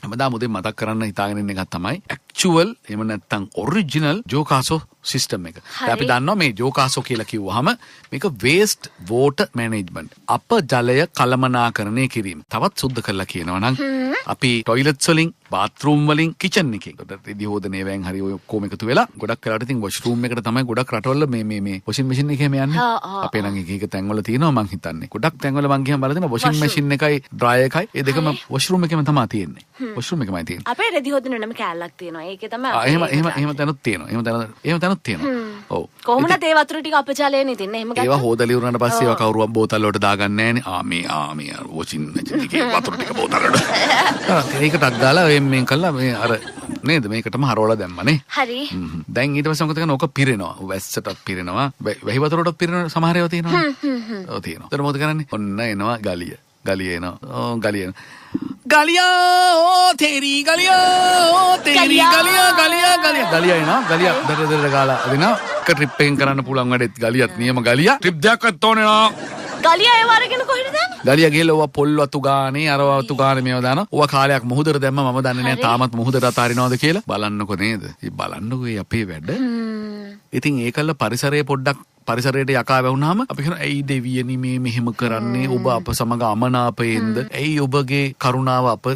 හැමදාම උදේ මතක් කරන්න හිතාගෙන ඉන්න එකක් තමයි ඇක්චුවල් එහෙම නැත්නම් ඔරිජිනල් ජෝකාසෝ සිස්ටම් එක. අපි දන්නවා මේ ජෝකාසෝ කියලා කිව්වහම මේක වේස්ට් වෝටර් මැනේජ්මන්ට්. අප ජලය කළමනාකරණය කිරීම. තවත් සුද්ධ කරලා කියනවා නම් අපි টয়ලට්ස් වලින්, බාත්රූම් වලින්, කිචන් එකේ රෙදි හොදනේ වෑන් හරි ඔය ඔක්කොම එකතු වෙලා ගොඩක් වෙලාවට ඉතින් වොෂ්රූම් එකට තමයි ගොඩක් රටවල මේ වොෂින් මැෂින් එකේම යන්නේ. අපේ නම් එක තැන්වල තියෙනවා මං හිතන්නේ. ගොඩක් තැන්වල මං ගියම බලලා තියෙනවා වොෂින් මැෂින් එකයි ඩ්‍රයර් එකයි ඒ දෙකම වොෂ්රූම් එකේම තමයි තියෙන්නේ. වොෂ්රූම් එකමයි තියෙන්නේ. අපේ රෙදි හොදන නම කැලලක් තියෙනවා. ඒකේ තමයි එහෙම තැනුත් තියෙනවා. එහෙම තැනුත් තියෙනවා. ඔව්. කොහොමද ඒ වතුර ටික අපජලයනේ තින්නේ. එහෙම ගත්තා. ඒවා හොදලා ඉවරනට පස්සේ ඒවා කවුරුවක් බෝතල් වලට දාගන්නේ නැහනේ. මේ වොෂින් මැෂින් එකේ වතුර ටික බෝතල් වලට. ඒකටක් දාලා මේ කළා මේ අර නේද මේකටම හරවලා දැම්මනේ. හරි. දැන් ඊට පස්සේ මොකද කරන්නේ? ඕක පිරෙනවා. වැස්සටත් පිරෙනවා. වැහි වතුරටත් පිරෙන සමහර ඒවා තියෙනවා. ඔව් තියෙනවා. ඒතර මොකද කරන්නේ? ඔන්න එනවා ගලිය. ගලිය එනවා. ගලිය එනවා. ගලියා ඕ තේරි ගලියා ඕ තේරි ගලියා එනවා. ගලියා දර ගාලා අදිනවා. එක ට්‍රිප් එකකින් කරන්න පුළුවන් වැඩෙත් ගලියත් නියම ගලියා. ට්‍රිප් දෙකක්වත් ඕනේ නා. ගලියා ඒව අරගෙන කොහෙද දාන්නේ? ගලියා ගිහලා ඔවා පොල් වතු ගානේ අර වතු ගානේ මේව දානවා. ඔවා කාලයක් මුහුදට දැම්ම මම දන්නේ නැහැ තාමත් මුහුදට අතාරිනවද කියලා. බලන්නකො නේද? බලන්නකො අපේ වැඩ. ඉතින් ඒකල්ල පරිසරයේ පොඩ්ඩක් පරිසරයට යකා වැවුනහම අපි කියන ඇයි දෙවියනි මේ මෙහෙම කරන්නේ ඔබ අප සමග අමනාපයෙන්ද ඇයි ඔබගේ කරුණාව අප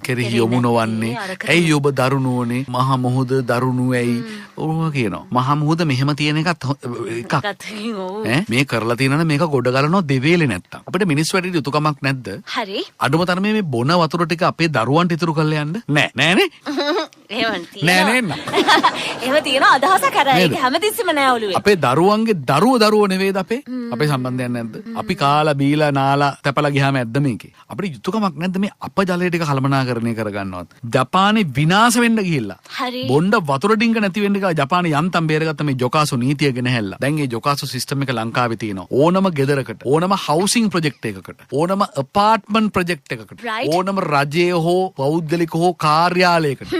කෙරෙහි යොමු නොවන්නේ ඇයි ඔබ දරුණුවනේ මහ මුහුද දරුණු ඇයි ඔව් කියනවා මහ මුහුද මෙහෙම තියෙන එකක් මේ කරලා තියෙනවනේ මේක ගොඩ ගලනවා දෙවේලේ නැත්තම් අපිට මිනිස් වැඩි යුතුයකමක් නැද්ද හරි අඩුම තරමේ මේ බොන වතුර ටික අපේ දරුවන්ට ඉතුරු කරලා යන්න නෑනේ එහෙම තියෙනවා එහෙම තියෙනවා අදහසක් අර ඒක හැමතිස්සෙම නෑ ඔළුවේ අපේ දරුවන්ගේ දරුවෝ නෙවෙයිද අපේ සම්බන්ධයක් නැද්ද අපි කාලා බීලා නාලා තැපලා ගියාම ඇද්ද මේකේ අපිට යුතුයකමක් නැද්ද මේ අප ජලය ටික කළමනාකරණය කරගන්නවත් ජපානේ විනාශ වෙන්න ගිහිල්ලා බොණ්ඩ වතුර ඩිංග නැති වෙන්න ගිහලා ජපානේ යන්තම් බේරගත්ත මේ ජොකාසෝ නීතිය ගෙන හැල්ලා දැන් මේ ජොකාසෝ සිස්ටම් එක ලංකාවේ තියෙනවා ඕනම ගෙදරකට ඕනම හවුසින් ප්‍රොජෙක්ට් එකකට ඕනම ඇපාර්ට්මන්ට් ප්‍රොජෙක්ට් එකකට ඕනම රජයේ හෝ පෞද්ගලික හෝ කාර්යාලයකට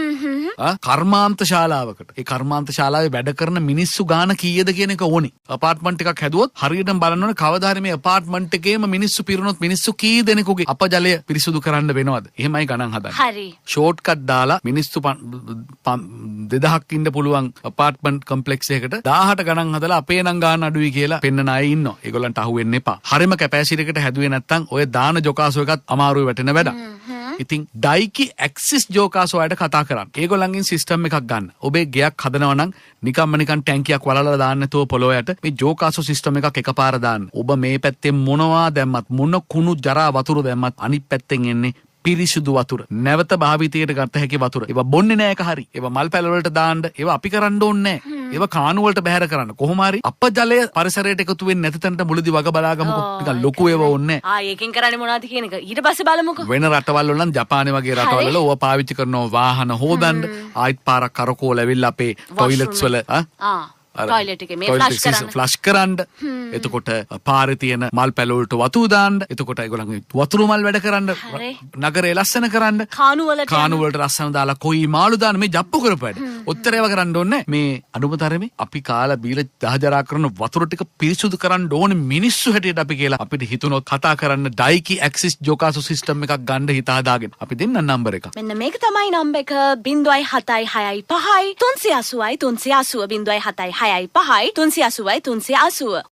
කර්මාන්ත ශාලාවකට ඒ කර්මාන්ත ශාලාවේ වැඩ කරන මිනිස්සු ගාන කීයද කියන එක ඕනි අපාර්ට්මන්ට් එකක් හැදුවොත් හරියටම බලන්න ඕනේ කවදා හරි මේ අපාර්ට්මන්ට් එකේම මිනිස්සු පිරුණොත් මිනිස්සු කී දෙනෙකුගේ අපජලය පිරිසුදු කරන්න වෙනවද? එහෙමයි ගණන් හදන්නේ. හරි. ෂෝට් කට් දාලා මිනිස්සු 2000ක් ඉන්න පුළුවන් අපාර්ට්මන්ට් කොම්ප්ලෙක්ස් එකකට 1000ට ගණන් හදලා අපේ නම් ගාන අඩුයි කියලා පෙන්නන අය ඉන්නවා. ඒගොල්ලන්ට අහුවෙන්න එපා. හරියම කැපැසිටි එකකට හැදුවේ නැත්නම් ඔය දාන ජොකාසෝ එකත් අමාරුයි වැටෙන වැඩක්. ඉතින් ඩයිකි ඇක්සිස් ජෝකාසෝ අයට කතා කරන්න. ඒගොල්ලන්ගෙන් සිස්ටම් එකක් ගන්න. ඔබේ ගෙයක් හදනවා නම් නිකන් ටැංකියක් වලලා දාන්න නැතුව පොළොවට මේ ජෝකාසෝ සිස්ටම් එකක් එකපාර දාන්න. ඔබ මේ පැත්තෙන් මොනවා දැම්මත් මොන කුණු ජරා වතුර දැම්මත් අනිත් පැත්තෙන් එන්නේ පිරිසුදු වතුර. නැවත භාවිතයට ගත හැකි වතුර. ඒවා බොන්නේ නැහැ එක හරි. ඒවා මල් පැල වලට දාන්න. ඒවා අපි කරන්න ඕනේ නැහැ. ඒවා කාණු වලට බැහැර කරන්න. කොහොම හරි අප ජලය පරිසරයට එකතු වෙන්නේ නැති තැනට මුලදී වග බලාගමුකෝ. නිකන් ලොකු ඒවා ඕනේ නැහැ. ඒකෙන් කරන්නේ මොනවද කියන එක ඊට පස්සේ බලමුකෝ. වෙන රටවල් වල නම් ජපානයේ වගේ රටවල් වල ඕවා පාවිච්චි කරනවා වාහන හොදන්න. ආයිත් පාරක් කරකෝල ඇවිල්ලා අපේ টয়ලට්ස් වල ටොයිලට් එකේ මේ ෆ්ලෂ් කරන්න. එතකොට පාරේ තියෙන මල් පැල වලට වතු දාන්න. එතකොට ඒගොල්ලන්ගේ වතුරු මල් වැඩ කරන්න. නගරේ ලස්සන කරන්න. කාණු වලට රස්සන දාලා කොයි මාළු දාන්න මේ ජප්පු කරපු වැඩ. ඔච්චර ඒවා කරන්න ඕනේ මේ අනුමතරමේ අපි කාලා බීලා දහජරා කරන වතුර ටික පිරිසුදු කරන්න ඕනේ මිනිස්සු හැටියට අපි කියලා අපිට හිතුනොත් කතා කරන්න ඩයිකි ඇක්සිස් ජෝකාසෝ සිස්ටම් එකක් ගන්න හිත හදාගෙන අපි දෙන්න නම්බර් එක. මෙන්න මේක තමයි නම්බර් එක 07665 380 380 076 380 380